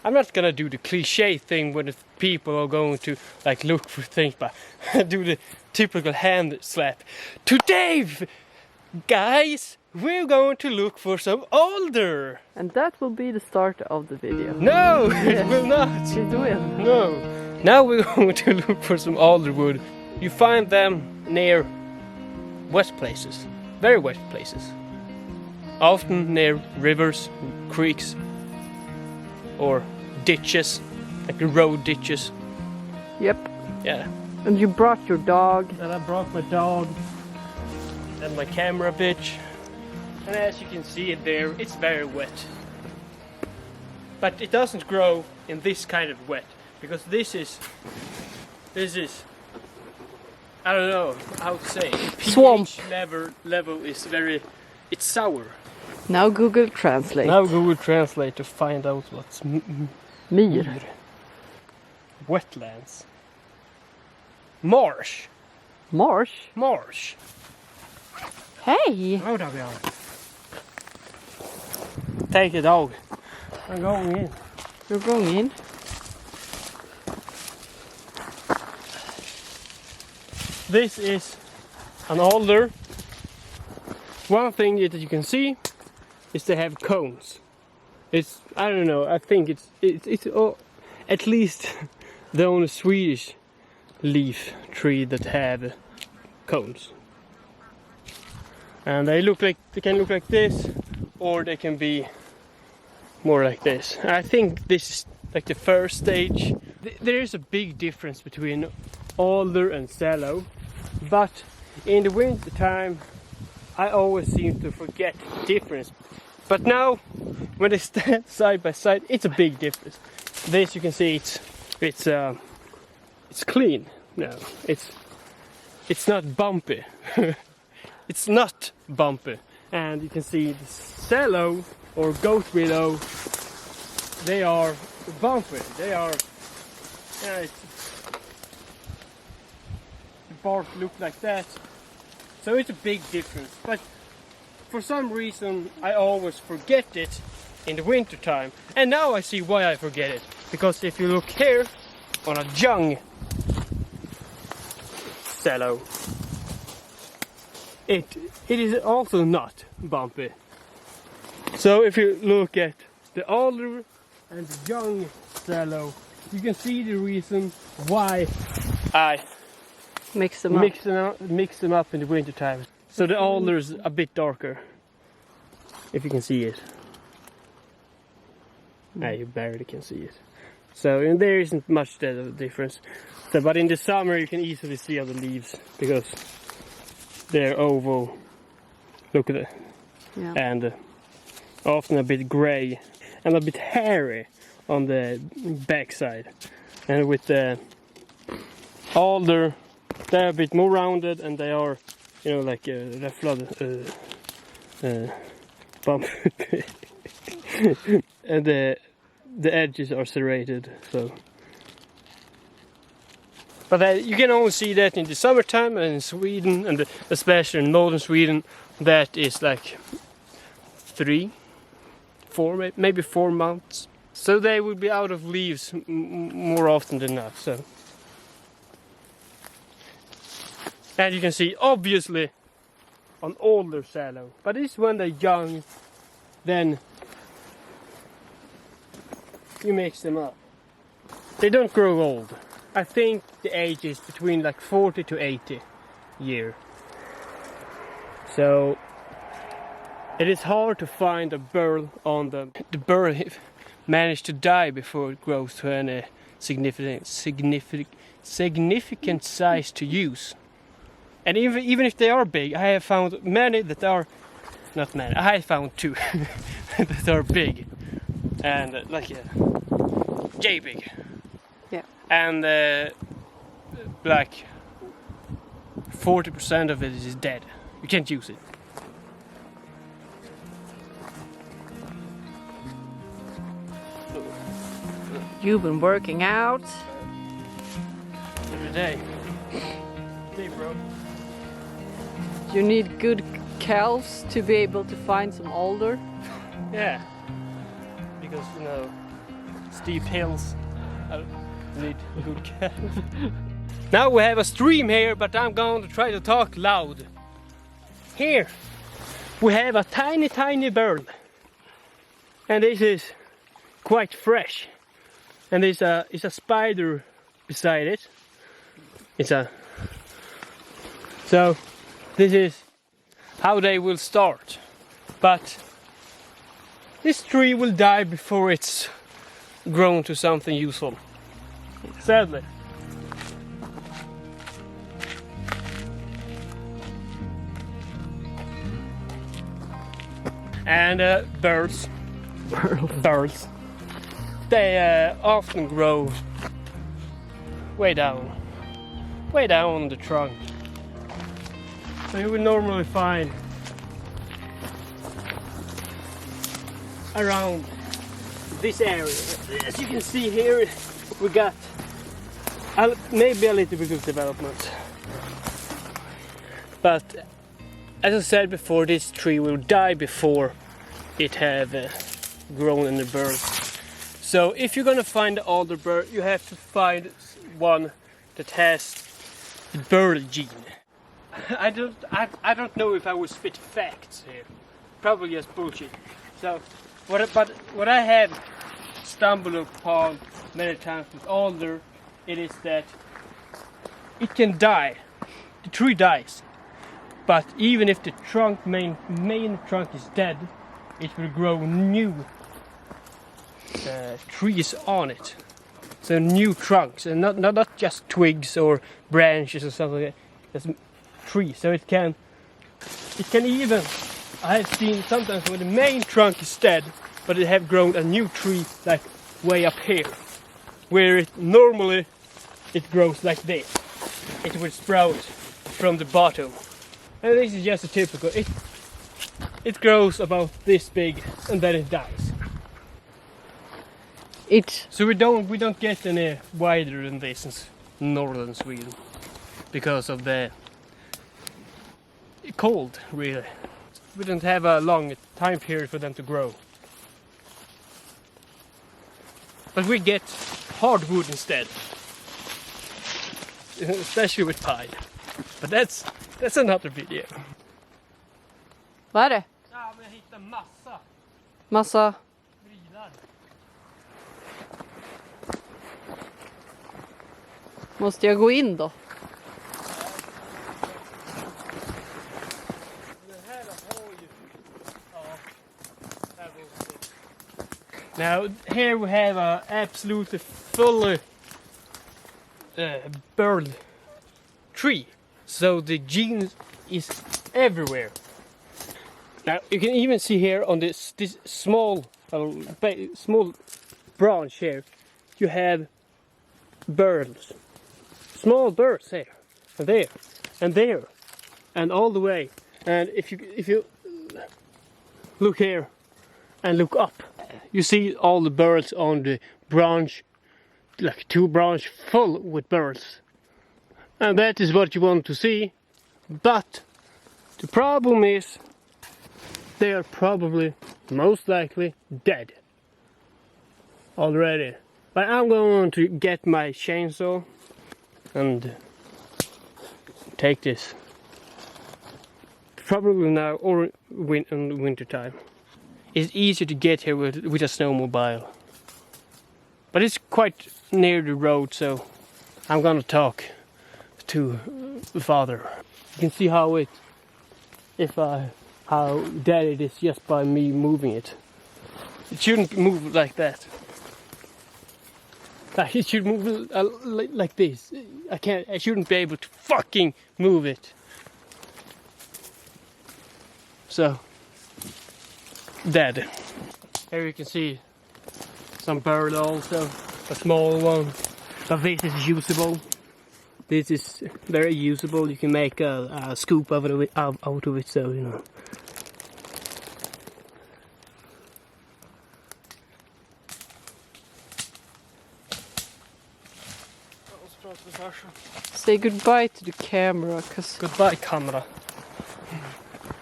I'm not gonna do the cliche thing when the people are going to like look for things, but do the typical hand slap. Today, guys, we're going to look for some alder. And that will be the start of the video. No, it will not. It will. No. Now we're going to look for some alder wood. You find them near wet places, very wet places. Often near rivers, creeks, or ditches, like the road ditches. Yep. Yeah. And you brought your dog. And I brought my dog and my camera bitch. And as you can see it there, it's very wet. But it doesn't grow in this kind of wet, because this is I don't know how to say. Swamp. pH level is it's sour. Now Google Translate. Now Google Translate to find out what's Myr. Wetlands. Marsh. Marsh. Marsh. Hey! Oh, där vi har. Take a dog. I'm going in. You're going in. This is an alder. One thing that you can see is they have cones. It's, I don't know, I think it's at least the only Swedish leaf tree that have cones. And they can look like this, or they can be more like this. I think this is like the first stage. There is a big difference between alder and sallow, but in the winter time I always seem to forget the difference. But now when they stand side by side, it's a big difference. This you can see it's clean. No, it's not bumpy. It's not bumpy. And you can see the sallow or goat willow, they are bumpy. They are, the bark look like that. So it's a big difference. But for some reason I always forget it in the winter time. And now I see why I forget it. Because if you look here on a young sallow, it is also not bumpy. So if you look at the alder and the young sallow, you can see the reason why I Mix them up in the winter time. So the alder is a bit darker, if you can see it. You barely can see it. So and there isn't much difference. So, but in the summer you can easily see all the leaves because they're oval. Look at it. Yeah. And often a bit grey and a bit hairy on the backside. And with the alder, they're a bit more rounded and they are, like bump. And the edges are serrated. So, but you can only see that in the summertime and in Sweden, and especially in northern Sweden, that is like 3, 4, maybe 4 months. So they will be out of leaves more often than not. So, and you can see obviously on older sallow, but it's when they're young, then you mix them up. They don't grow old. I think the age is between like 40 to 80 years. So it is hard to find a burl on them. The burl managed to die before it grows to any significant size to use. And even if they are big, I have found many that are not many. I have found 2 that are big and yay big. Yeah. And like 40% of it is dead. You can't use it. You've been working out Every day. Hey, bro. You need good calves to be able to find some alder. Yeah. Because, steep hills. I need good care. Now we have a stream here, but I'm going to try to talk loud. Here we have a tiny burl, and this is quite fresh. And there's a spider beside it. So this is how they will start. But this tree will die before it's grown to something useful. Sadly. And burls. Burls. They often grow way down on the trunk. So you will normally find around this area. As you can see here, we got maybe a little bit of development. But as I said before, this tree will die before it have grown in the burl. So if you're gonna find the alder burl, you have to find one that has the burl gene. I don't know if I will spit facts here. Probably just bullshit. So what I have stumbled upon many times with alder, it is that it can die. The tree dies. But even if the trunk main trunk is dead, it will grow new trees on it. So new trunks, and not just twigs or branches or something like that. Just trees. So it can even, I have seen sometimes when the main trunk is dead, but it have grown a new tree like way up here, where it normally it grows like this. It will sprout from the bottom. And this is just a typical, it grows about this big and then it dies. So we don't get any wider than this in northern Sweden because of the cold, really. We don't have a long time period for them to grow. But we get hardwood instead, especially with pine. But that's another video. Vad är det? Ja, men jag hittar Massa. Vrilar. Måste jag gå in då? Now here we have a absolutely fully burl tree, so the gene is everywhere. Now you can even see here on this small branch here, you have burls, small burls here, and there, and there, and all the way. And if you look here and look up, you see all the burls on the branch, like 2 branch full with burls. And that is what you want to see. But the problem is they are probably most likely dead already. But I'm going to get my chainsaw and take this. Probably now or in winter time. It's easier to get here with a snowmobile. But it's quite near the road, so I'm gonna talk to the father. You can see how dead it is just by me moving it. It shouldn't move like that. It should move like this. I shouldn't be able to fucking move it. So, dead. Here you can see some burl also, a small one. But this is usable. This is very usable. You can make a scoop out of it, so you know. Say goodbye to the camera, cause goodbye, camera.